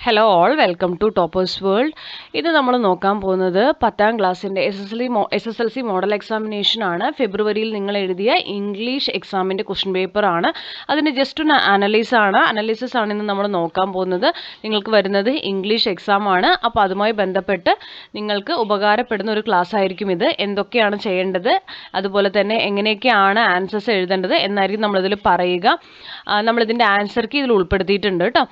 Hello all welcome to toppers world. ഇത് നമ്മൾ നോക്കാൻ പോകുന്നത് 10ാം ക്ലാസ്സിൻ്റെ SSLC മോഡൽ എക്സാമിനേഷൻ ആണ്. ഫെബ്രുവരിയിൽ നിങ്ങൾ എഴുതിയ ഇംഗ്ലീഷ് എക്സാമിൻ്റെ ക്വസ്റ്റ്യൻ പേപ്പർ ആണ്. അതിൻ്റെ ജസ്റ്റ് ഒന്ന് അനലൈസിസ് ആണ് ഇന്ന് നമ്മൾ നോക്കാൻ പോകുന്നത്. നിങ്ങൾക്ക് വരുന്നത് ഇംഗ്ലീഷ് എക്സാം ആണ്. അപ്പോൾ അതുമായി ബന്ധപ്പെട്ട് നിങ്ങൾക്ക് ഉപകാരപ്പെടുന്ന ഒരു ക്ലാസ് ആയിരിക്കും ഇത്. എന്തൊക്കെയാണ് ചെയ്യേണ്ടത്, അതുപോലെ തന്നെ എങ്ങനെയൊക്കെയാണ് ആൻസേഴ്സ് എഴുതേണ്ടത് എന്നായിരിക്കും നമ്മളിതിൽ പറയുക. നമ്മളിതിൻ്റെ ആൻസർ കീ ഇതിൽ ഉൾപ്പെടുത്തിയിട്ടുണ്ട് കേട്ടോ.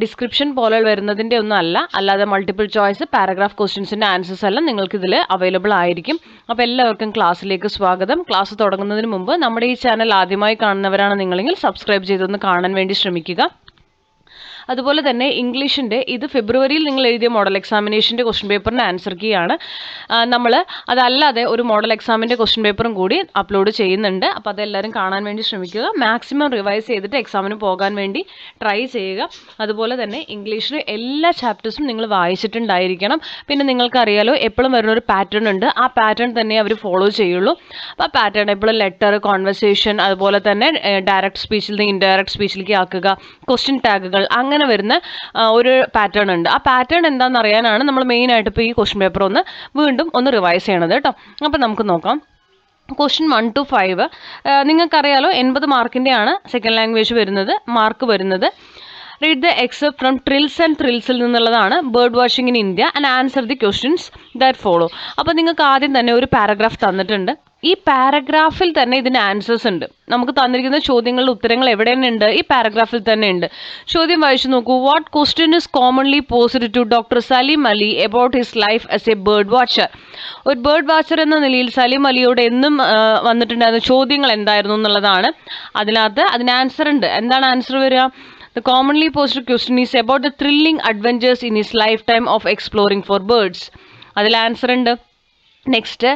ഡിസ്ക്രിപ്ഷൻ പോലെ വരുന്നതിൻ്റെ ഒന്നും അല്ലാതെ മൾട്ടിപ്പിൾ ചോയ്സ് പാരഗ്രാഫ് ക്വസ്റ്റ്യൻസിൻ്റെ ആൻസേഴ്സ് എല്ലാം നിങ്ങൾക്ക് ഇതിൽ അവൈലബിൾ ആയിരിക്കും. അപ്പോൾ എല്ലാവർക്കും ക്ലാസ്സിലേക്ക് സ്വാഗതം. ക്ലാസ് തുടങ്ങുന്നതിന് മുമ്പ് നമ്മുടെ ഈ ചാനൽ ആദ്യമായി കാണുന്നവരാണ് നിങ്ങളെങ്കിൽ സബ്സ്ക്രൈബ് ചെയ്തൊന്ന് കാണാൻ വേണ്ടി ശ്രമിക്കുക. അതുപോലെ തന്നെ ഇംഗ്ലീഷിൻ്റെ ഇത് ഫെബ്രുവരിയിൽ നിങ്ങൾ എഴുതിയ മോഡൽ എക്സാമിനേഷൻ്റെ ക്വസ്റ്റ്യൻ പേപ്പറിൻ്റെ ആൻസർ കീ ആണ്. നമ്മൾ അതല്ലാതെ ഒരു മോഡൽ എക്സാമിൻ്റെ ക്വസ്റ്റ്യൻ പേപ്പറും കൂടി അപ്ലോഡ് ചെയ്യുന്നുണ്ട്. അപ്പോൾ അതെല്ലാവരും കാണാൻ വേണ്ടി ശ്രമിക്കുക. മാക്സിമം റിവൈസ് ചെയ്തിട്ട് എക്സാമിന് പോകാൻ വേണ്ടി ട്രൈ ചെയ്യുക. അതുപോലെ തന്നെ ഇംഗ്ലീഷിൽ എല്ലാ ചാപ്റ്റേഴ്സും നിങ്ങൾ വായിച്ചിട്ടുണ്ടായിരിക്കണം. പിന്നെ നിങ്ങൾക്കറിയാലോ എപ്പോഴും വരുന്നൊരു പാറ്റേൺ ഉണ്ട്. ആ പാറ്റേൺ തന്നെ അവർ ഫോളോ ചെയ്യുള്ളൂ. അപ്പോൾ ആ പാറ്റേൺ എപ്പോഴും ലെറ്റർ, കോൺവെർസേഷൻ, അതുപോലെ തന്നെ ഡയറക്റ്റ് സ്പീച്ചിൽ നിന്ന് ഇൻഡയറക്റ്റ് സ്പീച്ചിലേക്ക് ആക്കുക, ക്വസ്റ്റ്യൻ ടാഗുകൾ, അങ്ങനെ വരുന്ന ഒരു പാറ്റേൺ ഉണ്ട്. ആ പാറ്റേൺ എന്താണെന്ന് അറിയാനാണ് നമ്മൾ മെയിനായിട്ട് ഇപ്പോൾ ഈ ക്വസ്റ്റ്യൻ പേപ്പർ വീണ്ടും ഒന്ന് റിവൈസ് ചെയ്യണത് കേട്ടോ. അപ്പോൾ നമുക്ക് നോക്കാം. ക്വസ്റ്റ്യൻ 1 to 5 നിങ്ങൾക്കറിയാലോ 80 മാർക്കിൻ്റെയാണ് സെക്കൻഡ് ലാംഗ്വേജ് മാർക്ക് വരുന്നത്. Read the excerpt from trills and ത്രിൽസിൽ നിന്നുള്ളതാണ്. Bird watching in India and answer the questions that follow. അപ്പോൾ നിങ്ങൾക്ക് ആദ്യം തന്നെ ഒരു പാരഗ്രാഫ് തന്നിട്ടുണ്ട്. ഈ പാരഗ്രാഫിൽ തന്നെ ഇതിന് ആൻസേഴ്സ് ഉണ്ട്. നമുക്ക് തന്നിരിക്കുന്ന ചോദ്യങ്ങളുടെ ഉത്തരങ്ങൾ എവിടെ ഉണ്ട്? ഈ പാരഗ്രാഫിൽ തന്നെ ഉണ്ട്. ചോദ്യം വായിച്ചു നോക്കൂ. What question is commonly posed to doctor Salim Ali about his life as a bird watcher? ഒരു ബേർഡ് വാച്ചർ എന്ന നിലയിൽ സലീം അലിയോട് എന്നും വന്നിട്ടുണ്ടായിരുന്ന ചോദ്യങ്ങൾ എന്തായിരുന്നു എന്നുള്ളതാണ്. അതിന് ആൻസർ ഉണ്ട്. എന്താണ് ആൻസർ വരിക? The commonly posed question is about the thrilling adventures in his lifetime of exploring for birds. അതിൽ ആൻസർ ഉണ്ട്. Next,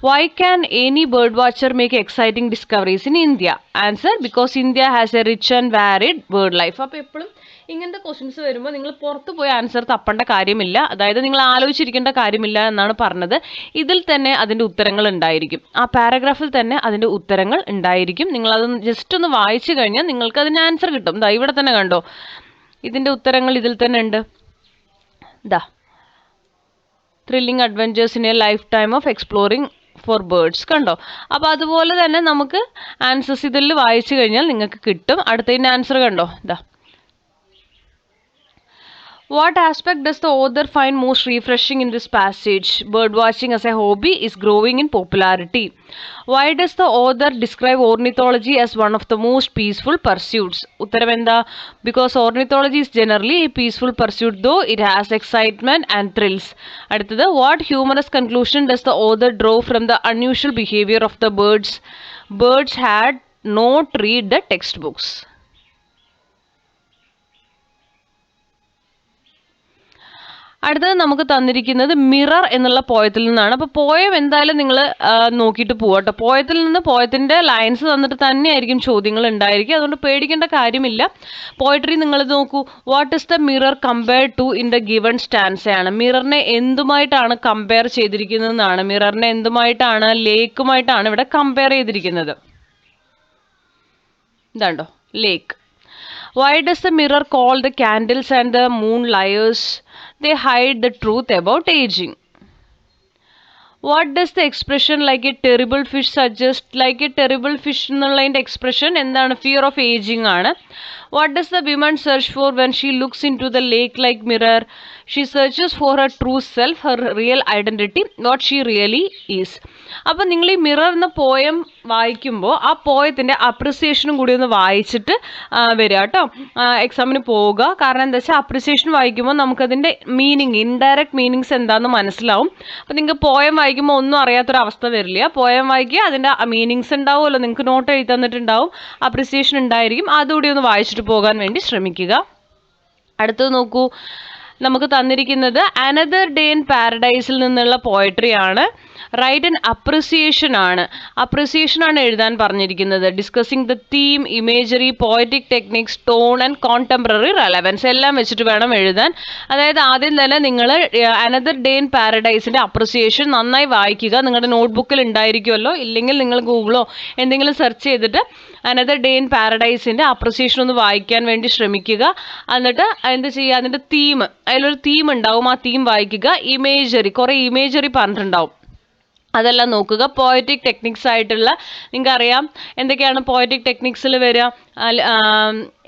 why can any bird watcher make exciting discoveries in India? Answer, because India has a rich and varied bird life. അപ്പോൾ എപ്പോഴും ഇങ്ങനത്തെ questions വരുമ്പോൾ നിങ്ങൾ പുറത്ത് പോയി answer തപ്പേണ്ട കാര്യമില്ല, അതായത് നിങ്ങൾ ആലോചിച്ചിരിക്കേണ്ട കാര്യമില്ല എന്നാണ് പറഞ്ഞത്. ഇതിൽ തന്നെ അതിൻ്റെ ഉത്തരങ്ങൾ ഉണ്ടായിരിക്കും. ആ പാരഗ്രാഫിൽ തന്നെ അതിൻ്റെ ഉത്തരങ്ങൾ ഉണ്ടായിരിക്കും. നിങ്ങളത് ജസ്റ്റ് ഒന്ന് വായിച്ചു കഴിഞ്ഞാൽ നിങ്ങൾക്ക് അതിന് ആൻസർ കിട്ടും. ദാ ഇവിടെ തന്നെ കണ്ടോ, ഇതിൻ്റെ ഉത്തരങ്ങൾ ഇതിൽ തന്നെ ഉണ്ട്. ദാ thrilling adventures in a life time of exploring for birds കണ്ടോ. അപ്പോൾ അതുപോലെ തന്നെ നമുക്ക് ആൻസേഴ്സ് ഇതിൽ വായിച്ചു കഴിഞ്ഞാൽ നിങ്ങൾക്ക് കിട്ടും. അടുത്തതിൻ്റെ ആൻസർ കണ്ടോ. ദാ What aspect does the author find most refreshing in this passage? Bird watching as a hobby is growing in popularity. Why does the author describe ornithology as one of the most peaceful pursuits? ഉത്തരം എന്താ? Because ornithology is generally a peaceful pursuit, though it has excitement and thrills. അടുത്തത്, what humorous conclusion does the author draw from the unusual behavior of the birds? Birds had not read the textbooks. അടുത്തത് നമുക്ക് തന്നിരിക്കുന്നത് mirror എന്നുള്ള പോയത്തിൽ നിന്നാണ്. അപ്പോൾ poem എന്തായാലും നിങ്ങൾ നോക്കിയിട്ട് പോകട്ടോ. പോയത്തിൽ നിന്ന് പോയത്തിൻ്റെ ലൈൻസ് തന്നിട്ട് തന്നെയായിരിക്കും ചോദ്യങ്ങൾ ഉണ്ടായിരിക്കും. അതുകൊണ്ട് പേടിക്കേണ്ട കാര്യമില്ല. പോയട്രി നിങ്ങൾ നോക്കൂ. What is the mirror compared to in the given സ്റ്റാൻസയാണ്. മിററിനെ എന്തുമായിട്ടാണ് കമ്പയർ ചെയ്തിരിക്കുന്നതെന്നാണ്. മിററിനെ എന്തുമായിട്ടാണ്? ലേക്കുമായിട്ടാണ് ഇവിടെ കമ്പയർ ചെയ്തിരിക്കുന്നത്. ഇതാണ്ടോ lake. Why does the mirror call the candles and the moon liars? They hide the truth about aging. What does the expression like a terrible fish suggest? Like a terrible fish എന്നുള്ളതിൻ്റെ expression എന്താണ്? Fear of ageing ആണ്. What does the woman search for when she looks into the lake-like mirror? She searches for her true self, her real identity, what she really is. അപ്പോൾ നിങ്ങൾ ഈ mirror എന്ന poem വായിക്കുമ്പോൾ ആ പോയത്തിൻ്റെ അപ്രിസിയേഷനും കൂടി ഒന്ന് വായിച്ചിട്ട് വരിക കേട്ടോ. എക്സാമിന് പോവുക. കാരണം എന്താ വെച്ചാൽ അപ്രിസിയേഷൻ വായിക്കുമ്പോൾ നമുക്കതിൻ്റെ മീനിങ്, ഇൻഡയറക്റ്റ് മീനിങ്സ് എന്താണെന്ന് മനസ്സിലാവും. അപ്പോൾ നിങ്ങൾക്ക് പോയം വായിക്കുമ്പോൾ ഒന്നും അറിയാത്തൊരവസ്ഥ വരില്ല. പോയം വായിക്കുക, അതിൻ്റെ മീനിങ്സ് ഉണ്ടാവുമല്ലോ, നിങ്ങൾക്ക് നോട്ട് എഴുതി തന്നിട്ടുണ്ടാവും, അപ്രിസിയേഷൻ ഉണ്ടായിരിക്കും. അതുകൂടി ഒന്ന് വായിച്ചിട്ട് പോകാൻ വേണ്ടി ശ്രമിക്കുക. അടുത്തത് നോക്കൂ. നമുക്ക് തന്നിരിക്കുന്നത് അനദർ ഡേ ഇൻ പാരഡൈസിൽ നിന്നുള്ള പോയട്രി ആണ്. റൈറ്റ് ആൻഡ് അപ്രിസിയേഷൻ ആണ് എഴുതാൻ പറഞ്ഞിരിക്കുന്നത്. Discussing the theme, imagery, poetic techniques, tone and contemporary relevance എല്ലാം വെച്ചിട്ട് വേണം എഴുതാൻ. അതായത് ആദ്യം തന്നെ നിങ്ങൾ അനദർ ഡേ ഇൻ പാരഡൈസിന്റെ അപ്രിസിയേഷൻ നന്നായി വായിക്കുക. നിങ്ങളുടെ നോട്ട്ബുക്കിൽ ഉണ്ടായിരിക്കുമല്ലോ, ഇല്ലെങ്കിൽ നിങ്ങൾ ഗൂഗിളോ എന്തെങ്കിലും സെർച്ച് ചെയ്തിട്ട് അനദർ ഡേ ഇൻ പാരഡൈസിന്റെ അപ്രിസിയേഷൻ ഒന്ന് വായിക്കാൻ വേണ്ടി ശ്രമിക്കുക. എന്നിട്ട് എന്ത് ചെയ്യുക, അതിന്റെ തീം, അതിലൊരു തീം ഉണ്ടാവും, ആ തീം വായിക്കുക. ഇമേജറി, കുറേ ഇമേജറി പറഞ്ഞിട്ടുണ്ടാവും, അതെല്ലാം നോക്കുക. പോയറ്റിക് ടെക്നിക്സ് ആയിട്ടുള്ള, നിങ്ങൾക്കറിയാം എന്തൊക്കെയാണ് പോയറ്റിക് ടെക്നിക്സിൽ വരിക,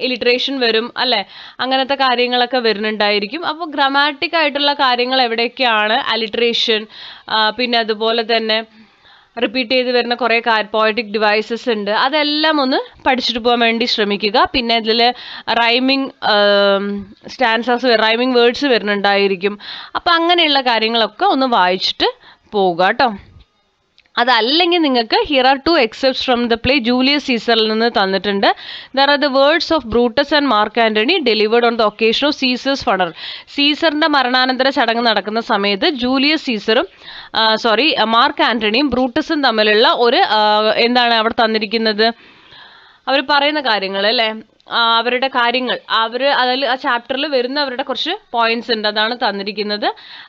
ഇലിട്രേഷൻ വരും അല്ലേ, അങ്ങനത്തെ കാര്യങ്ങളൊക്കെ വരുന്നുണ്ടായിരിക്കും. അപ്പോൾ ഗ്രാമാറ്റിക് ആയിട്ടുള്ള കാര്യങ്ങൾ എവിടെയൊക്കെയാണ്, അലിട്രേഷൻ, പിന്നെ അതുപോലെ തന്നെ റിപ്പീറ്റ് ചെയ്ത് വരുന്ന കുറേ പോയറ്റിക് ഡിവൈസസ് ഉണ്ട്, അതെല്ലാം ഒന്ന് പഠിച്ചിട്ട് പോകാൻ വേണ്ടി ശ്രമിക്കുക. പിന്നെ ഇതിൽ റൈമിങ് സ്റ്റാൻസസ്, റൈമിങ് വേർഡ്സ് വരുന്നുണ്ടായിരിക്കും. അപ്പം അങ്ങനെയുള്ള കാര്യങ്ങളൊക്കെ ഒന്ന് വായിച്ചിട്ട് പോവുക കേട്ടോ. അതല്ലെങ്കിൽ നിങ്ങൾക്ക് here are 2 excerpts from the play Julius സീസറിൽ നിന്ന് തന്നിട്ടുണ്ട്. There are the words of Brutus and Mark Antony delivered on the occasion of Caesar's funeral. സീസറിന്റെ മരണാനന്തര ചടങ്ങ് നടക്കുന്ന സമയത്ത് ജൂലിയസ് സീസറും മാർക്ക് ആന്റണിയും ബ്രൂട്ടസും തമ്മിലുള്ള ഒരു എന്താണ് അവിടെ തന്നിരിക്കുന്നത്, അവർ പറയുന്ന കാര്യങ്ങൾ അല്ലേ, അവരുടെ കാര്യങ്ങൾ, അതിൽ ആ ചാപ്റ്ററിൽ വരുന്ന അവരുടെ കുറച്ച് പോയിന്റ്സ് ഉണ്ട്, അതാണ് തന്നിരിക്കുന്നത്.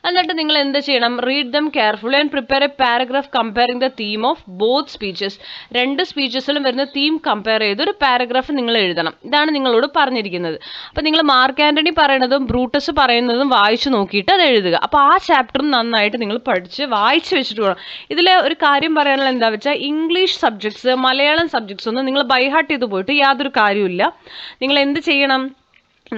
എന്നിട്ട് നിങ്ങൾ എന്ത് ചെയ്യണം, read dum carefully and prepare A paragraph comparing the theme of both speeches. രണ്ട് സ്പീച്ചസിലും വരുന്ന തീം കമ്പയർ ചെയ്ത് ഒരു പാരഗ്രാഫ് നിങ്ങൾ എഴുതണം. ഇതാണ് നിങ്ങളോട് പറഞ്ഞിരിക്കുന്നത്. അപ്പോൾ നിങ്ങൾ മാർക്ക് ആന്റണി പറയുന്നതും ബ്രൂട്ടസ് പറയുന്നതും വായിച്ചു നോക്കിയിട്ട് അത് എഴുതുക. അപ്പോൾ ആ ചാപ്റ്ററും നന്നായിട്ട് നിങ്ങൾ വായിച്ച് വെച്ചിട്ട് വേണം. ഇതിൽ ഒരു കാര്യം പറയാനുള്ള എന്താ വെച്ചാൽ, ഇംഗ്ലീഷ് സബ്ജക്ട്സ്, മലയാളം സബ്ജക്ട്സ് ഒന്നും നിങ്ങൾ ബൈഹാർട്ട് ചെയ്ത് പോയിട്ട് യാതൊരു കാര്യമില്ല. നിങ്ങൾ എന്ത് ചെയ്യണം,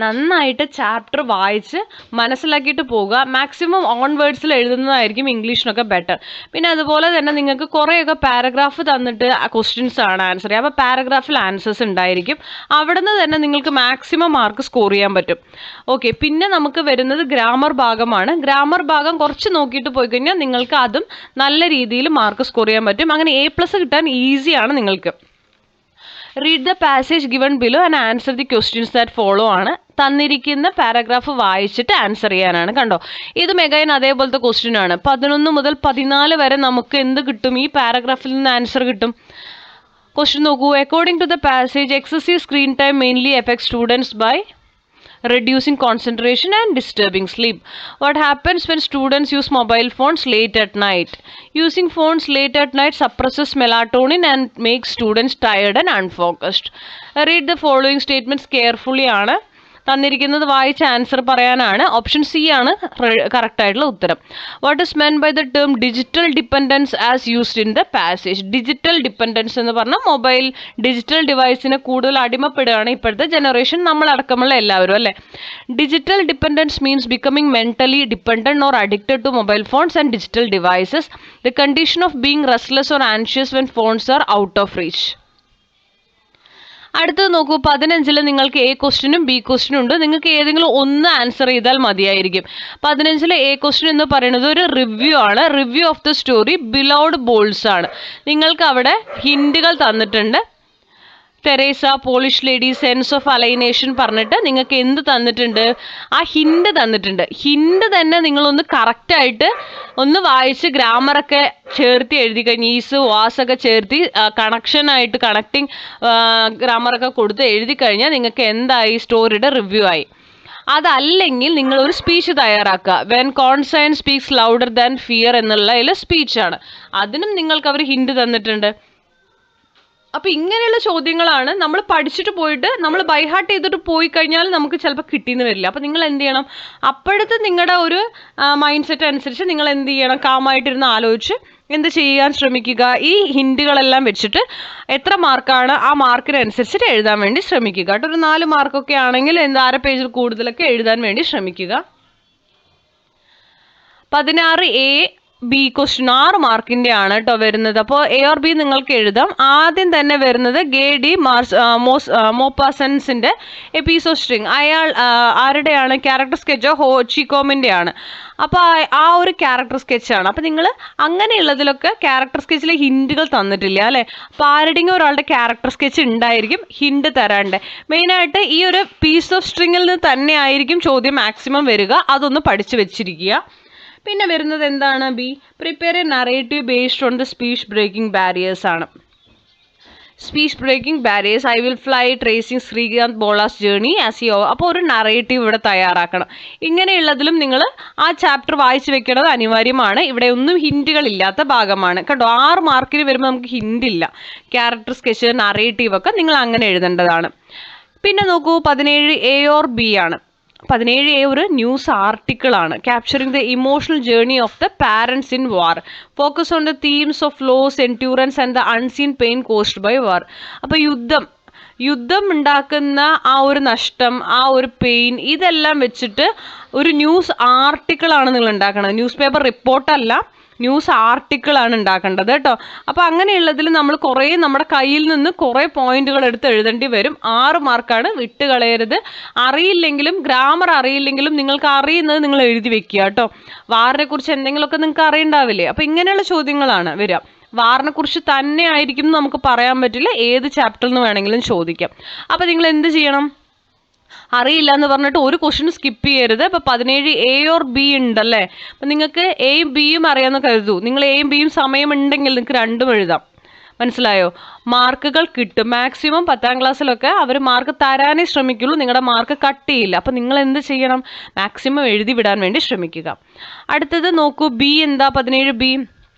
നന്നായിട്ട് ചാപ്റ്റർ വായിച്ച് മനസ്സിലാക്കിയിട്ട് പോകുക. മാക്സിമം ഓൺ വേർഡ്സിൽ എഴുതുന്നതായിരിക്കും ഇംഗ്ലീഷിനൊക്കെ ബെറ്റർ. പിന്നെ അതുപോലെ തന്നെ നിങ്ങൾക്ക് കുറേയൊക്കെ പാരഗ്രാഫ് തന്നിട്ട് ക്വസ്റ്റ്യൻസ് ആണ് ആൻസർ ചെയ്യുക. അപ്പോൾ പാരഗ്രാഫിൽ ആൻസേഴ്സ് ഉണ്ടായിരിക്കും. അവിടെ നിന്ന് തന്നെ നിങ്ങൾക്ക് മാക്സിമം മാർക്ക് സ്കോർ ചെയ്യാൻ പറ്റും. ഓക്കെ, പിന്നെ നമുക്ക് വരുന്നത് ഗ്രാമർ ഭാഗമാണ്. ഗ്രാമർ ഭാഗം കുറച്ച് നോക്കിയിട്ട് പോയി കഴിഞ്ഞാൽ നിങ്ങൾക്ക് അതും നല്ല രീതിയിൽ മാർക്ക് സ്കോർ ചെയ്യാൻ പറ്റും. അങ്ങനെ A+ കിട്ടാൻ ഈസിയാണ് നിങ്ങൾക്ക്. Read the passage given below and answer the questions that follow ആണ്. തന്നിരിക്കുന്ന പാരഗ്രാഫ് വായിച്ചിട്ട് ആൻസർ ചെയ്യാനാണ്. കണ്ടോ, ഇത് മെഗൈൻ അതേപോലത്തെ ക്വസ്റ്റ്യൻ ആണ്. 11 മുതൽ 14 വരെ നമുക്ക് എന്ത് കിട്ടും, ഈ പാരഗ്രാഫിൽ നിന്ന് ആൻസർ കിട്ടും. ക്വസ്റ്റ്യൻ നോക്കൂ. According to the passage, excessive screen time mainly effect students by reducing concentration and disturbing sleep. What happens when students use mobile phones late at night? Using phones late at night suppresses melatonin and makes students tired and unfocused. Read the following statements carefully ആണ്. തന്നിരിക്കുന്നത് വായിച്ച് answer പറയാനാണ്. Option C ആണ് correct ആയിട്ടുള്ള ഉത്തരം. What is mean by the term digital dependence as used in the passage? Digital dependence എന്ന് പറഞ്ഞാൽ mobile, digital ഡിവൈസിന് കൂടുതൽ അടിമപ്പെടുകയാണ് ഇപ്പോഴത്തെ ജനറേഷൻ, നമ്മളടക്കമുള്ള എല്ലാവരും അല്ലേ. Digital dependence means becoming mentally dependent or addicted to mobile phones and digital devices. The condition of being restless or anxious when phones are out of reach. അടുത്തത് നോക്കൂ. 15 നിങ്ങൾക്ക് A ക്വസ്റ്റ്യനും B ക്വസ്റ്റ്യനും ഉണ്ട്. നിങ്ങൾക്ക് ഏതെങ്കിലും ഒന്ന് ആൻസർ ചെയ്താൽ മതിയായിരിക്കും. 15 A ക്വസ്റ്റ്യൻ എന്ന് പറയുന്നത് ഒരു റിവ്യൂ ആണ്. Review of the story beloved balls ആണ്. നിങ്ങൾക്ക് അവിടെ ഹിന്റുകൾ തന്നിട്ടുണ്ട്. Teresa, Polish lady, sense of alienation പറഞ്ഞിട്ട് നിങ്ങൾക്ക് എന്ത് തന്നിട്ടുണ്ട്, ആ ഹിന്റ് തന്നിട്ടുണ്ട്. ഹിന്റ് തന്നെ നിങ്ങളൊന്ന് കറക്റ്റായിട്ട് ഒന്ന് വായിച്ച് ഗ്രാമറൊക്കെ ചേർത്ത് എഴുതി കഴിഞ്ഞ്, ഈസ് വാസൊക്കെ ചേർത്തി കണക്ഷനായിട്ട് കണക്റ്റിംഗ് ഗ്രാമറൊക്കെ കൊടുത്ത് എഴുതി കഴിഞ്ഞാൽ നിങ്ങൾക്ക് എന്തായി, സ്റ്റോറിയുടെ റിവ്യൂ ആയി. അതല്ലെങ്കിൽ നിങ്ങളൊരു സ്പീച്ച് തയ്യാറാക്കുക. When conscience speaks louder than fear എന്നുള്ള സ്പീച്ചാണ്. അതിനും നിങ്ങൾക്ക് അവർ ഹിന്റ് തന്നിട്ടുണ്ട്. അപ്പം ഇങ്ങനെയുള്ള ചോദ്യങ്ങളാണ് നമ്മൾ പഠിച്ചിട്ട് പോയിട്ട് നമ്മൾ ബൈഹാർട്ട് ചെയ്തിട്ട് പോയി കഴിഞ്ഞാൽ നമുക്ക് ചിലപ്പോൾ കിട്ടിയെന്ന് വരില്ല. അപ്പം നിങ്ങൾ എന്ത് ചെയ്യണം, അപ്പോഴത്തെ നിങ്ങളുടെ ഒരു മൈൻഡ് സെറ്റ് അനുസരിച്ച് നിങ്ങൾ എന്ത് ചെയ്യണം, കാമായിട്ടിരുന്ന് ആലോചിച്ച് എന്ത് ചെയ്യാൻ ശ്രമിക്കുക. ഈ ഹിന്റുകളെല്ലാം വെച്ചിട്ട് എത്ര മാർക്കാണ് ആ മാർക്കിനനുസരിച്ചിട്ട് എഴുതാൻ വേണ്ടി ശ്രമിക്കുക കേട്ടോ. ഒരു 4 മാർക്കൊക്കെ ആണെങ്കിൽ അര പേജിൽ കൂടുതലൊക്കെ എഴുതാൻ വേണ്ടി ശ്രമിക്കുക. 16A B ക്വസ്റ്റ്യൻ 6 മാർക്കിന്റെ ആണ് കേട്ടോ വരുന്നത്. അപ്പോൾ A or B നിങ്ങൾക്ക് എഴുതാം. ആദ്യം തന്നെ വരുന്നത് ഗേഡി മോപ്പാസൻസിന്റെ എ പീസ് ഓഫ് സ്ട്രിങ്. അയാൾ ആരുടെയാണ്? ക്യാരക്ടർ സ്കെച്ച് ഹോ ചിക്കോമിന്റെ ആണ്. അപ്പോൾ ആ ഒരു ക്യാരക്ടർ സ്കെച്ചാണ്. അപ്പം നിങ്ങൾ അങ്ങനെയുള്ളതിലൊക്കെ ക്യാരക്ടർ സ്കെച്ചിൽ ഹിന്റുകൾ തന്നിട്ടില്ല അല്ലേ. അപ്പോൾ ആരുടെയെങ്കിലും ഒരാളുടെ ക്യാരക്ടർ സ്കെച്ച് ഉണ്ടായിരിക്കും ഹിന്റ് തരാണ്ട്. മെയിനായിട്ട് ഈ ഒരു പീസ് ഓഫ് സ്ട്രിങ്ങിൽ നിന്ന് തന്നെ ആയിരിക്കും ചോദ്യം മാക്സിമം വരിക. അതൊന്ന് പഠിച്ചു വെച്ചിരിക്കുക. പിന്നെ വരുന്നത് എന്താണ് B, prepare a narrative based on the speech breaking barriers ആണ്. Speech breaking barriers, I will fly, tracing Srikanth Bolla's journey as you. അപ്പോൾ ഒരു നറേറ്റീവ് ഇവിടെ തയ്യാറാക്കണം. ഇങ്ങനെയുള്ളതിലും നിങ്ങൾ ആ ചാപ്റ്റർ വായിച്ചു വെക്കേണ്ടത് അനിവാര്യമാണ്. ഇവിടെ ഒന്നും ഹിൻറ്റുകളില്ലാത്ത ഭാഗമാണ് കേട്ടോ. 6 മാർക്കിന് വരുമ്പോൾ നമുക്ക് ഹിൻ്റ് ഇല്ല. ക്യാരക്ടർ സ്കെച്ച്, നറേറ്റീവ് ഒക്കെ നിങ്ങൾ അങ്ങനെ എഴുതേണ്ടതാണ്. പിന്നെ നോക്കൂ 17A ഓർ ബി ആണ്. 17A ഒരു ന്യൂസ് ആർട്ടിക്കിൾ ആണ്. Capturing the emotional journey of the parents in war, focus on the themes of loss, endurance and the unseen pain caused by war. അപ്പോൾ യുദ്ധം ഉണ്ടാക്കുന്ന ആ ഒരു നഷ്ടം, ആ ഒരു പെയിൻ, ഇതെല്ലാം വെച്ചിട്ട് ഒരു ന്യൂസ് ആർട്ടിക്കിളാണ് നിങ്ങൾ ഉണ്ടാക്കുന്നത്. ന്യൂസ് പേപ്പർ റിപ്പോർട്ടല്ല, ന്യൂസ് ആർട്ടിക്കിളാണ് ഉണ്ടാക്കേണ്ടത് കേട്ടോ. അപ്പോൾ അങ്ങനെയുള്ളതിൽ നമ്മൾ നമ്മുടെ കയ്യിൽ നിന്ന് കുറേ പോയിന്റുകൾ എടുത്ത് എഴുതേണ്ടി വരും. 6 മാർക്കാണ്, വിട്ട് കളയരുത്. അറിയില്ലെങ്കിലും, ഗ്രാമർ അറിയില്ലെങ്കിലും നിങ്ങൾക്ക് അറിയുന്നത് നിങ്ങൾ എഴുതി വെക്കുക കേട്ടോ. വാറിനെ കുറിച്ച് എന്തെങ്കിലുമൊക്കെ നിങ്ങൾക്ക് അറിയണ്ടാവില്ലേ? അപ്പോൾ ഇങ്ങനെയുള്ള ചോദ്യങ്ങളാണ് വരിക. വാറിനെ കുറിച്ച് തന്നെ ആയിരിക്കും നമുക്ക് പറയാൻ പറ്റില്ല, ഏത് ചാപ്റ്ററിൽ നിന്ന് വേണമെങ്കിലും ചോദിക്കാം. അപ്പോൾ നിങ്ങൾ എന്ത് ചെയ്യണം? അറിയില്ല എന്ന് പറഞ്ഞിട്ട് ഒരു ക്വസ്റ്റ്യൻ സ്കിപ്പ് ചെയ്യരുത്. ഇപ്പോൾ 17A ഓർ ബി ഉണ്ടല്ലേ, അപ്പം നിങ്ങൾക്ക് എയും ബിയും അറിയാമെന്ന് കരുതൂ. നിങ്ങൾ എയും ബിയും സമയമുണ്ടെങ്കിൽ നിങ്ങൾക്ക് രണ്ടും എഴുതാം. മനസ്സിലായോ? മാർക്കുകൾ കിട്ടും. മാക്സിമം 10ാം ക്ലാസ്സിലൊക്കെ അവർ മാർക്ക് തരാനേ ശ്രമിക്കുള്ളൂ, നിങ്ങളുടെ മാർക്ക് കട്ട് ചെയ്യില്ല. അപ്പം നിങ്ങൾ എന്ത് ചെയ്യണം? മാക്സിമം എഴുതി വിടാൻ വേണ്ടി ശ്രമിക്കുക. അടുത്തത് നോക്കൂ, ബി എന്താ? 17B.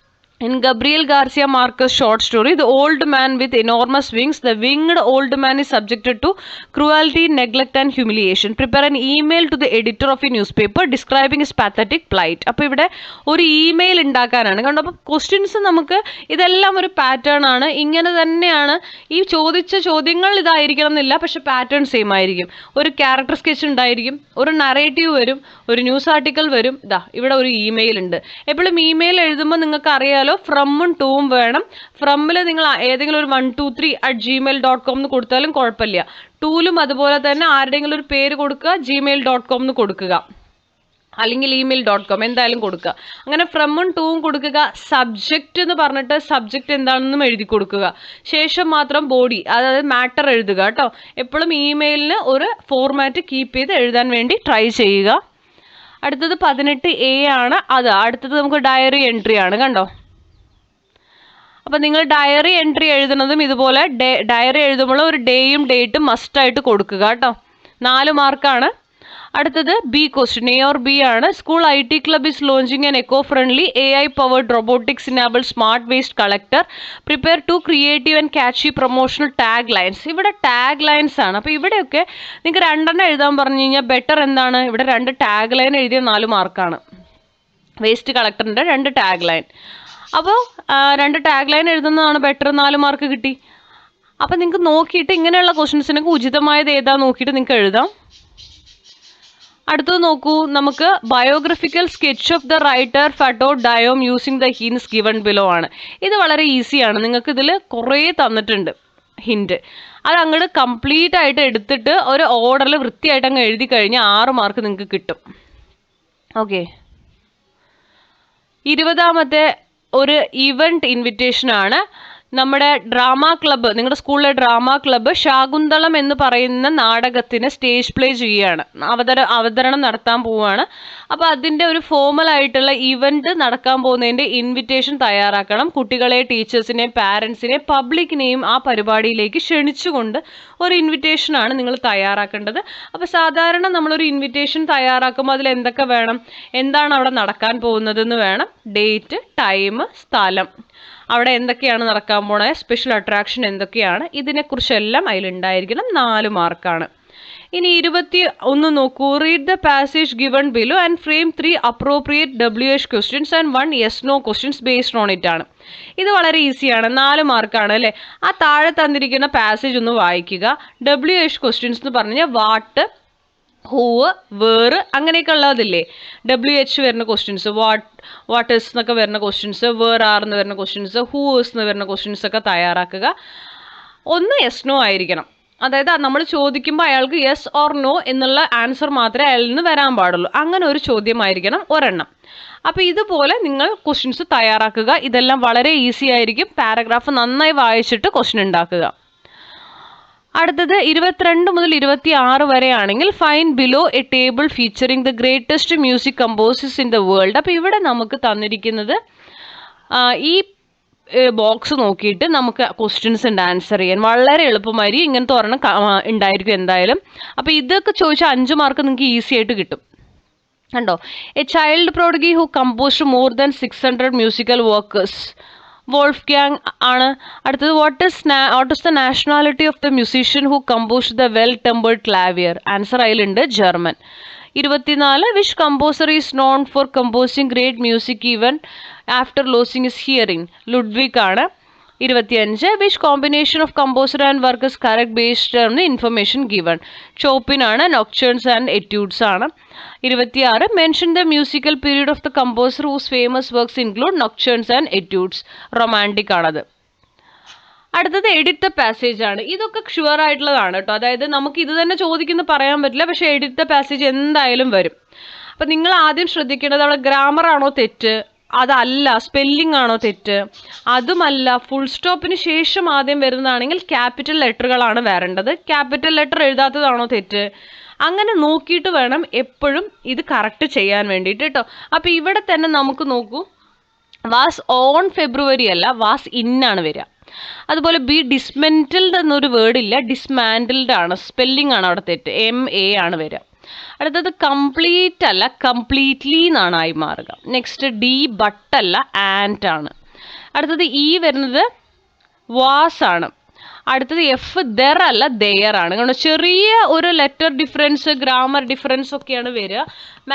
In Gabriel Garcia Marquez short story, The Old Man with Enormous Wings, the winged old man is subjected to cruelty, neglect and humiliation. Prepare an email to the editor of a newspaper describing his pathetic plight. അപ്പോൾ ഇവിടെ ഒരു email ഉണ്ടാക്കാനാണ് കണ്ടോ. അപ്പോൾ questions നമുക്ക് ഇതെല്ലാം ഒരു pattern ആണ്. ഇങ്ങനെ തന്നെയാണ് ഈ ചോദിച്ച ചോദ്യങ്ങൾ ഇതായിരിക്കണം എന്നില്ല, പക്ഷെ പാറ്റേൺ സെയിം ആയിരിക്കും. ഒരു ക്യാരക്ടർ സ്കെച്ച് ഉണ്ടായിരിക്കും, ഒരു നറേറ്റീവ് വരും, ഒരു ന്യൂസ് ആർട്ടിക്കിൾ വരും. ഇവിടെ ഒരു ഇമെയിൽ ഉണ്ട്. എപ്പോഴും ഇമെയിൽ എഴുതുമ്പോൾ നിങ്ങൾക്ക് അറിയാലോ, ഫ്രമും ടൂവും വേണം. ഫ്രമിൽ നിങ്ങൾ ഏതെങ്കിലും ഒരു 123@gmail.com എന്ന് കൊടുത്താലും കുഴപ്പമില്ല. ടൂലും അതുപോലെ തന്നെ ആരുടെയെങ്കിലും ഒരു പേര് കൊടുക്കുക, gmail.com എന്ന് കൊടുക്കുക, അല്ലെങ്കിൽ email.com എന്തായാലും കൊടുക്കുക. അങ്ങനെ ഫ്രമും ടൂവും കൊടുക്കുക. സബ്ജക്റ്റ് എന്ന് പറഞ്ഞിട്ട് സബ്ജക്റ്റ് എന്താണെന്നും എഴുതി കൊടുക്കുക. ശേഷം മാത്രം ബോഡി, അതായത് മാറ്റർ എഴുതുക കേട്ടോ. എപ്പോഴും ഇമെയിലിന് ഒരു ഫോർമാറ്റ് കീപ്പ് ചെയ്ത് എഴുതാൻ വേണ്ടി ട്രൈ ചെയ്യുക. അടുത്തത് 18A ആണ്. അടുത്തത് നമുക്ക് ഡയറി എൻട്രി ആണ് കണ്ടോ. അപ്പം നിങ്ങൾ ഡയറി എൻട്രി എഴുതുന്നതും ഇതുപോലെ ഡയറി എഴുതുമ്പോൾ ഒരു ഡേയും ഡേറ്റും മസ്റ്റായിട്ട് കൊടുക്കുക കേട്ടോ. 4 മാർക്കാണ്. അടുത്തത് B question, A or B ആണ്. School IT club is launching an eco friendly AI powered robotics enable smart waste collector. Prepare 2 creative and catchy promotional tag lines. ഇവിടെ ടാഗ് ലൈൻസ് ആണ്. അപ്പോൾ ഇവിടെയൊക്കെ നിങ്ങൾക്ക് 2 എഴുതാൻ പറഞ്ഞു കഴിഞ്ഞാൽ ബെറ്റർ എന്താണ്? ഇവിടെ 2 ടാഗ് ലൈൻ എഴുതിയ 4 മാർക്കാണ്. വേസ്റ്റ് കളക്ടറിൻ്റെ 2 ടാഗ് ലൈൻ. അപ്പോൾ 2 ടാഗ് ലൈൻ എഴുതുന്നതാണ് ബെറ്റർ, 4 മാർക്ക് കിട്ടി. അപ്പം നിങ്ങൾക്ക് നോക്കിയിട്ട് ഇങ്ങനെയുള്ള ക്വസ്റ്റ്യൻസിനൊക്കെ ഉചിതമായത് ഏതാ നോക്കിയിട്ട് നിങ്ങൾക്ക് എഴുതാം. അടുത്തത് നോക്കൂ, നമുക്ക് biographical sketch of the writer Fatou Diome using the hints given below ആണ്. ഇത് വളരെ ഈസിയാണ്. നിങ്ങൾക്ക് ഇതിൽ കുറേ തന്നിട്ടുണ്ട് ഹിൻറ്റ്. അത് അങ്ങോട്ട് കംപ്ലീറ്റ് ആയിട്ട് എടുത്തിട്ട് ഒരു ഓർഡറിൽ വൃത്തിയായിട്ട് അങ്ങ് എഴുതി കഴിഞ്ഞാൽ 6 മാർക്ക് നിങ്ങൾക്ക് കിട്ടും. ഓക്കെ. 20ാമത്തെ ഒരു ഇവന്റ് ഇൻവിറ്റേഷൻ ആണ്. നമ്മുടെ ഡ്രാമ ക്ലബ്ബ്, നിങ്ങളുടെ സ്കൂളിലെ ഡ്രാമ ക്ലബ്ബ് ശാകുന്തളം എന്ന് പറയുന്ന നാടകത്തിന് സ്റ്റേജ് പ്ലേ ചെയ്യുകയാണ്, അവതരണം നടത്താൻ പോവുകയാണ്. അപ്പോൾ അതിൻ്റെ ഒരു ഫോമൽ ആയിട്ടുള്ള ഇവന്റ് നടക്കാൻ പോകുന്നതിൻ്റെ ഇൻവിറ്റേഷൻ തയ്യാറാക്കണം. കുട്ടികളെ, ടീച്ചേഴ്സിനെ, പാരൻസിനെ, പബ്ലിക്കിനെയും ആ പരിപാടിയിലേക്ക് ക്ഷണിച്ചുകൊണ്ട് ഒരു ഇൻവിറ്റേഷനാണ് നിങ്ങൾ തയ്യാറാക്കേണ്ടത്. അപ്പോൾ സാധാരണ നമ്മളൊരു ഇൻവിറ്റേഷൻ തയ്യാറാക്കുമ്പോൾ അതിൽ എന്തൊക്കെ വേണം, എന്താണ് അവിടെ നടക്കാൻ പോകുന്നതെന്ന് വേണം, ഡേറ്റ്, ടൈം, സ്ഥലം, അവിടെ എന്തൊക്കെയാണ് നടക്കാൻ പോണേ, സ്പെഷ്യൽ അട്രാക്ഷൻ എന്തൊക്കെയാണ്, ഇതിനെക്കുറിച്ചെല്ലാം അതിലുണ്ടായിരിക്കണം. 4 മാർക്കാണ്. ഇനി 21 നോക്കൂ, read the passage given below and frame 3 appropriate WH questions and 1 yes/no questions based on it ആണ്. ഇത് വളരെ ഈസിയാണ്, 4 മാർക്കാണ് അല്ലേ. ആ താഴെ തന്നിരിക്കുന്ന പാസേജ് ഒന്ന് വായിക്കുക. WH ക്വസ്റ്റ്യൻസ് എന്ന് പറഞ്ഞാൽ വാട്ട്, ഹൂ, വേർ അങ്ങനെയൊക്കെ ഉള്ളതില്ലേ. WH വരുന്ന ക്വസ്റ്റ്യൻസ്, വാട്ട് ഇസ് എന്നൊക്കെ വരുന്ന ക്വസ്റ്റ്യൻസ്, വേർ ആർ എന്ന് വരുന്ന ക്വസ്റ്റ്യൻസ്, ഹൂ ഇസ് എന്ന് വരുന്ന ക്വസ്റ്റ്യൻസ് ഒക്കെ തയ്യാറാക്കുക. 1 yes/no ആയിരിക്കണം. അതായത് നമ്മൾ ചോദിക്കുമ്പോൾ അയാൾക്ക് യെസ് ഓർ നോ എന്നുള്ള ആൻസർ മാത്രമേ അയാളിൽ നിന്ന് വരാൻ പാടുള്ളൂ. അങ്ങനെ ഒരു ചോദ്യമായിരിക്കണം ഒരെണ്ണം. അപ്പോൾ ഇതുപോലെ നിങ്ങൾ ക്വസ്റ്റ്യൻസ് തയ്യാറാക്കുക. ഇതെല്ലാം വളരെ ഈസി ആയിരിക്കും. പാരഗ്രാഫ് നന്നായി വായിച്ചിട്ട് ക്വസ്റ്റ്യൻ ഉണ്ടാക്കുക. അടുത്തത് 22 മുതൽ 26 വരെയാണെങ്കിൽ find below a table featuring the greatest music composers in the world. അപ്പോൾ ഇവിടെ നമുക്ക് തന്നിരിക്കുന്നത് ഈ ബോക്സ് നോക്കിയിട്ട് നമുക്ക് ക്വസ്റ്റ്യൻസ് ഉണ്ട് ആൻസർ ചെയ്യാൻ. വളരെ എളുപ്പമായിരിക്കും, ഇങ്ങനത്തെ ഒരെണ്ണം ഉണ്ടായിരിക്കും എന്തായാലും. അപ്പോൾ ഇതൊക്കെ ചോദിച്ചാൽ 5 മാർക്ക് നിങ്ങൾക്ക് ഈസി ആയിട്ട് കിട്ടും. കണ്ടോ, a child prodigy who composed more than 600 musical workers. Wolfgang ആണ്. അടുത്തത് what is the nationality of the musician who composed the well tempered clavier. Answer അതിലുണ്ട് German. 24 which composer is known for composing great music even after losing his hearing. Ludwig ആണ്. 25 which combination of composer and work is correct based on the information given. Chopin ആണ്. Nocturnes and etudes ആണ്. 26 mention the musical period of the composer whose famous works include nocturnes and etudes. Romantic ആണത്. അടുത്തത് edit the passage ആണ്. ഇതൊക്കെ sure ആയിട്ടുള്ളതാണ് കേട്ടോ. അതായത് നമുക്ക് ഇത് തന്നെ ചോദിക്കുന്ന പറയാൻ പറ്റില്ല, പക്ഷെ എഡിറ്റ് ദ പാസേജ് എന്തായാലും വരും. അപ്പം നിങ്ങൾ ആദ്യം ശ്രദ്ധിക്കേണ്ടത് അവിടെ ഗ്രാമർ ആണോ തെറ്റ്, അതല്ല സ്പെല്ലിംഗ് ആണോ തെറ്റ്, അതുമല്ല ഫുൾ സ്റ്റോപ്പിന് ശേഷം ആദ്യം വരുന്നതാണെങ്കിൽ ക്യാപിറ്റൽ ലെറ്ററുകളാണ് വരേണ്ടത്, ക്യാപിറ്റൽ ലെറ്റർ എഴുതാത്തതാണോ തെറ്റ്, അങ്ങനെ നോക്കിയിട്ട് വേണം എപ്പോഴും ഇത് കറക്റ്റ് ചെയ്യാൻ വേണ്ടിയിട്ട് കേട്ടോ. അപ്പോൾ ഇവിടെ തന്നെ നമുക്ക് നോക്കൂ, വാസ് ഓൺ ഫെബ്രുവരി അല്ല, വാസ് ഇന്നാണ് വരിക. അതുപോലെ ബി ഡിസ്മെന്റിൽഡ് എന്നൊരു വേർഡ് ഇല്ല, ഡിസ്മാൻഡിൽഡ് ആണ്. സ്പെല്ലിംഗ് ആണ് അവിടെ തെറ്റ്, MA ആണ് വരിക. അടുത്തത് കംപ്ലീറ്റ് അല്ല, കംപ്ലീറ്റ്ലി എന്നാണ് ആയി മാറുക. നെക്സ്റ്റ് ഡി ബട്ട് അല്ല, ആൻഡ് ആണ്. അടുത്തത് ഇ വരുന്നത് വാസ് ആണ്. അടുത്തത് എഫ് ദർ അല്ല, ദെയർ ആണ്. കാരണം ചെറിയ ഒരു ലെറ്റർ ഡിഫറൻസ്, ഗ്രാമർ ഡിഫറൻസ് ഒക്കെയാണ് വരിക.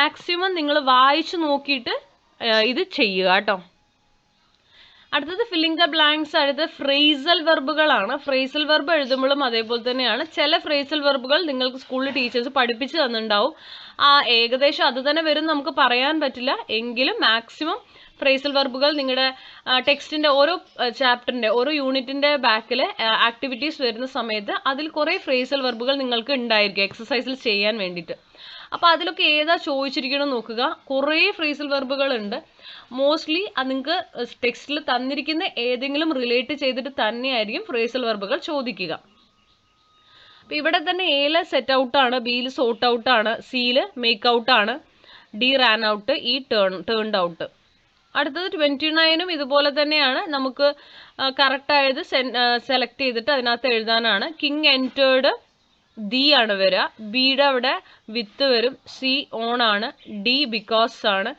മാക്സിമം നിങ്ങൾ വായിച്ചു നോക്കിയിട്ട് ഇത് ചെയ്യുക കേട്ടോ. അടുത്തത് ഫില്ലിംഗ് ദ ബ്ലാങ്ക്സ്. അടുത്തത് ഫ്രേസൽ വെർബുകളാണ്. ഫ്രേസൽ വെർബ് എഴുതുമ്പോഴും അതേപോലെ തന്നെയാണ്. ചില ഫ്രേസൽ വെർബുകൾ നിങ്ങൾക്ക് സ്കൂളിൽ ടീച്ചേഴ്സ് പഠിപ്പിച്ച് തന്നിട്ടുണ്ടാവും. ഏകദേശം അത് തന്നെ വരും നമുക്ക് പറയാൻ പറ്റില്ല, എങ്കിലും മാക്സിമം ഫ്രേസൽ വെർബുകൾ നിങ്ങളുടെ ടെക്സ്റ്റിൻ്റെ ഓരോ ചാപ്റ്ററിൻ്റെ ഓരോ യൂണിറ്റിൻ്റെ ബാക്കിൽ ആക്ടിവിറ്റീസ് വരുന്ന സമയത്ത് അതിൽ കുറേ ഫ്രേസൽ വെർബുകൾ നിങ്ങൾക്ക് ഉണ്ടായിരിക്കും എക്സസൈസിൽ ചെയ്യാൻ വേണ്ടിയിട്ട്. അപ്പോൾ അതിലൊക്കെ ഏതാ ചോദിച്ചിരിക്കണം നോക്കുക. കുറേ ഫ്രേസൽ വെർബുകൾ ഉണ്ട്. മോസ്റ്റ്ലി അത് നിങ്ങൾക്ക് ടെക്സ്റ്റിൽ തന്നിരിക്കുന്ന ഏതെങ്കിലും റിലേറ്റ് ചെയ്തിട്ട് തന്നെയായിരിക്കും ഫ്രേസൽ വെർബുകൾ ചോദിക്കുക. അപ്പോൾ ഇവിടെ തന്നെ എയിൽ സെറ്റ് ഔട്ടാണ്, ബിയിൽ സോർട്ട് ഔട്ടാണ്, സിയിൽ മേക്ക് ഔട്ടാണ്, ഡി റാൻ ഔട്ട്, ഈ ടേൺഡ് ഔട്ട്. അടുത്തത് 29 ഇതുപോലെ തന്നെയാണ്. നമുക്ക് കറക്റ്റായത് സെലക്ട് ചെയ്തിട്ട് അതിനകത്ത് എഴുതാനാണ്. കിങ് എൻറ്റേർഡ് ദി ആണ് വരിക. ബിയുടെ അവിടെ വിത്ത് വരും. സി ഓൺ ആണ്. ഡി ബിക്കോസ് ആണ്.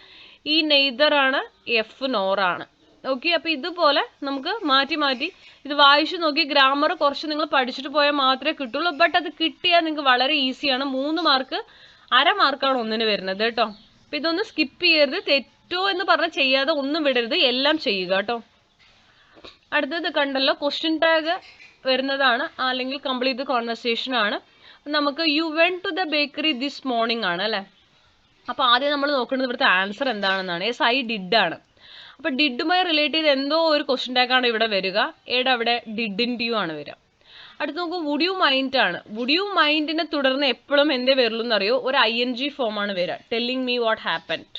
ഈ നെയ്തർ ആണ്. എഫ് നോർ ആണ്. ഓക്കെ, അപ്പോൾ ഇതുപോലെ നമുക്ക് മാറ്റി മാറ്റി ഇത് വായിച്ചു നോക്കി. ഗ്രാമർ കുറച്ച് നിങ്ങൾ പഠിച്ചിട്ട് പോയാൽ മാത്രമേ കിട്ടുള്ളൂ. ബട്ട് അത് കിട്ടിയാൽ നിങ്ങൾക്ക് വളരെ ഈസിയാണ്. 3 മാർക്ക്, അര മാർക്കാണ് ഒന്നിന് വരുന്നത് കേട്ടോ. അപ്പോൾ ഇതൊന്ന് സ്കിപ്പ് ചെയ്യരുത്. തെറ്റോ എന്ന് പറഞ്ഞാൽ ചെയ്യാതെ ഒന്നും വിടരുത്, എല്ലാം ചെയ്യുക കേട്ടോ. അടുത്തത് കണ്ടല്ലോ, ക്വസ്റ്റ്യൻ ടാഗ് വരുന്നതാണ്, അല്ലെങ്കിൽ കംപ്ലീറ്റ് കോൺവെർസേഷൻ ആണ്. നമുക്ക് you went to the bakery this morning ആണ് അല്ലേ. അപ്പോൾ ആദ്യം നമ്മൾ നോക്കേണ്ടത് ഇവിടുത്തെ ആൻസർ എന്താണെന്നാണ്. യെസ്, ഐ ഡിഡ് ആണ്. അപ്പോൾ ഡിഡുമായി റിലേറ്റ് ചെയ്ത് എന്തോ ഒരു ക്വസ്റ്റ്യൻ ടാഗാണ് ഇവിടെ വരിക. ഏടെ അവിടെ ഡിഡിൻറ്റ് യു ആണ് വരിക. അടുത്ത് നോക്കൂ, വുഡ് യു മൈൻഡ് ആണ്. വുഡ് യു മൈൻഡിനെ തുടർന്ന് എപ്പോഴും എന്തേ വരുള്ളൂ എന്നറിയോ, ഒരു ING ഫോമാണ് വരിക. Telling me what happened.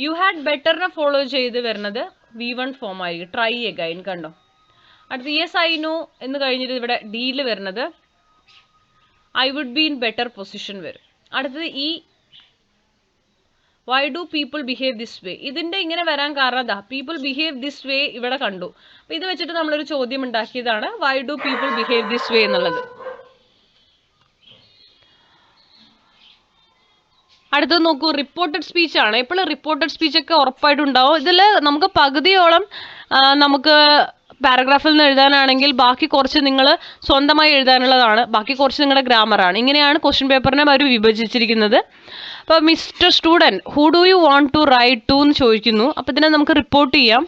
You had ബെറ്ററിനെ ഫോളോ ചെയ്ത് വരുന്നത് V1 ഫോം ആയിരിക്കും. Try again. കണ്ടോ. അടുത്ത് യെസ് ഐ നോ എന്ന് കഴിഞ്ഞിട്ട് ഇവിടെ ഡിയിൽ വരുന്നത് I would be in better position വരും. അടുത്തത് ഈ why do people behave this way. ഇതിൻ്റെ ഇങ്ങനെ വരാൻ കാരണം എന്താ, പീപ്പിൾ ബിഹേവ് ദിസ് വേ ഇവിടെ കണ്ടു. അപ്പോൾ ഇത് വെച്ചിട്ട് നമ്മളൊരു ചോദ്യം ഉണ്ടാക്കിയതാണ്, Y do people behave this വേ എന്നുള്ളത്. അടുത്തത് നോക്കൂ, റിപ്പോർട്ടഡ് സ്പീച്ച് ആണ്. എപ്പോഴും റിപ്പോർട്ടഡ് സ്പീച്ചൊക്കെ ഉറപ്പായിട്ടും ഉണ്ടാവും. ഇതിൽ നമുക്ക് പകുതിയോളം നമുക്ക് പാരഗ്രാഫിൽ നിന്ന് എഴുതാനാണെങ്കിൽ ബാക്കി കുറച്ച് നിങ്ങൾ സ്വന്തമായി എഴുതാനുള്ളതാണ്, ബാക്കി കുറച്ച് നിങ്ങളുടെ ഗ്രാമറാണ്. ഇങ്ങനെയാണ് ക്വസ്റ്റ്യൻ പേപ്പറിനെ അവർ വിഭജിച്ചിരിക്കുന്നത്. അപ്പോൾ Mister student who do you want to write to എന്ന് ചോദിക്കുന്നു. അപ്പോൾ ഇതിനെ നമുക്ക് റിപ്പോർട്ട് ചെയ്യാം.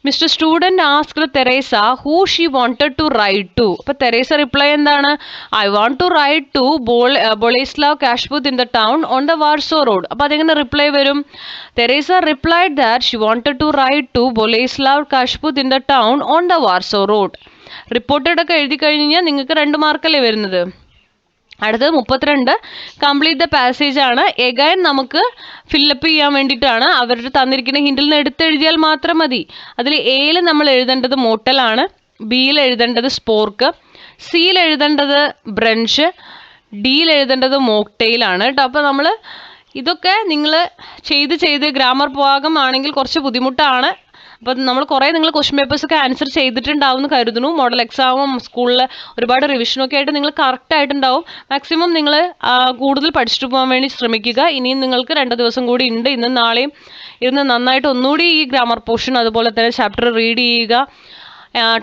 Mister student asked Teresa who she wanted to write to. അപ്പോൾ തെരേസ റിപ്ലൈ എന്താണ്, I want to write to Boleslaw Kaszput in the town on the Warsaw road. അപ്പോൾ അതെങ്ങനെ റിപ്ലൈ വരും, Teresa replied that she wanted to write to Boleslaw Kaszput in the town on the Warsaw road. Reported ഒക്കെ എഴുതി കഴിഞ്ഞാൽ നിങ്ങൾക്ക് 2 മാർക്കല്ലേ വരുന്നത്. അടുത്തത് 32 complete the passage ആണ്. എഗൈൻ നമുക്ക് ഫില്ലപ്പ് ചെയ്യാൻ വേണ്ടിയിട്ടാണ്. അവരുടെ തന്നിരിക്കുന്ന ഹിൻഡിൽ നിന്ന് എടുത്തെഴുതിയാൽ മാത്രം മതി. അതിൽ എയിൽ നമ്മൾ എഴുതേണ്ടത് മോട്ടലാണ്, ബിയിൽ എഴുതേണ്ടത് സ്പോർക്ക്, സിയിൽ എഴുതേണ്ടത് ബ്രഞ്ച്, ഡിയിൽ എഴുതേണ്ടത് മോക്ടെയിലാണ് കേട്ടോ. അപ്പോൾ നമ്മൾ ഇതൊക്കെ നിങ്ങൾ ചെയ്ത് ഗ്രാമർ ഭാഗമാണെങ്കിൽ കുറച്ച് ബുദ്ധിമുട്ടാണ്. അപ്പം നിങ്ങൾ ക്വസ്റ്റ്യൻ പേപ്പേഴ്സൊക്കെ ആൻസർ ചെയ്തിട്ടുണ്ടാവും എന്ന് കരുതുന്നു. മോഡൽ എക്സാമും സ്കൂളിൽ ഒരുപാട് റിവിഷനൊക്കെ ആയിട്ട് നിങ്ങൾ കറക്റ്റ് ആയിട്ടുണ്ടാവും. മാക്സിമം നിങ്ങൾ കൂടുതൽ പഠിച്ചിട്ട് പോകാൻ വേണ്ടി ശ്രമിക്കുക. ഇനിയും നിങ്ങൾക്ക് 2 ദിവസം കൂടി ഉണ്ട്. ഇന്നും നാളെയും ഇരുന്ന് നന്നായിട്ട് ഒന്നുകൂടി ഈ ഗ്രാമർ പോർഷൻ അതുപോലെ തന്നെ ചാപ്റ്റർ റീഡ് ചെയ്യുക.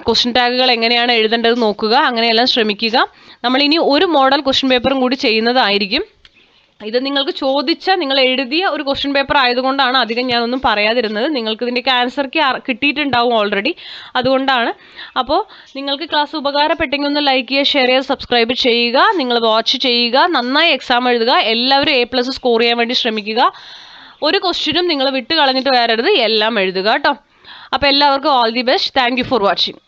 ക്വസ്റ്റ്യൻ ടാഗുകൾ എങ്ങനെയാണ് എഴുതേണ്ടത് നോക്കുക. അങ്ങനെയെല്ലാം ശ്രമിക്കുക. നമ്മളിനി ഒരു മോഡൽ ക്വസ്റ്റ്യൻ പേപ്പറും കൂടി ചെയ്യുന്നതായിരിക്കും. ഇത് നിങ്ങൾക്ക് നിങ്ങൾ എഴുതിയ ഒരു ക്വസ്റ്റ്യൻ പേപ്പർ ആയതുകൊണ്ടാണ് അധികം ഞാനൊന്നും പറയാതിരുന്നത്. നിങ്ങൾക്ക് ഇതിൻ്റെയൊക്കെ ആൻസർക്ക് കിട്ടിയിട്ടുണ്ടാവും ഓൾറെഡി, അതുകൊണ്ടാണ്. അപ്പോൾ നിങ്ങൾക്ക് ക്ലാസ് ഉപകാരപ്പെട്ടെങ്കിൽ ഒന്ന് ലൈക്ക് ചെയ്യുക, ഷെയർ ചെയ്യുക, സബ്സ്ക്രൈബ് ചെയ്യുക. നിങ്ങൾ വാച്ച് ചെയ്യുക, നന്നായി എക്സാം എഴുതുക. എല്ലാവരും A+ സ്കോർ ചെയ്യാൻ വേണ്ടി ശ്രമിക്കുക. ഒരു ക്വസ്റ്റ്യനും നിങ്ങൾ വിട്ട് കളഞ്ഞിട്ട് വരരുത്, എല്ലാം എഴുതുക കേട്ടോ. അപ്പോൾ എല്ലാവർക്കും all the best. Thank you for watching.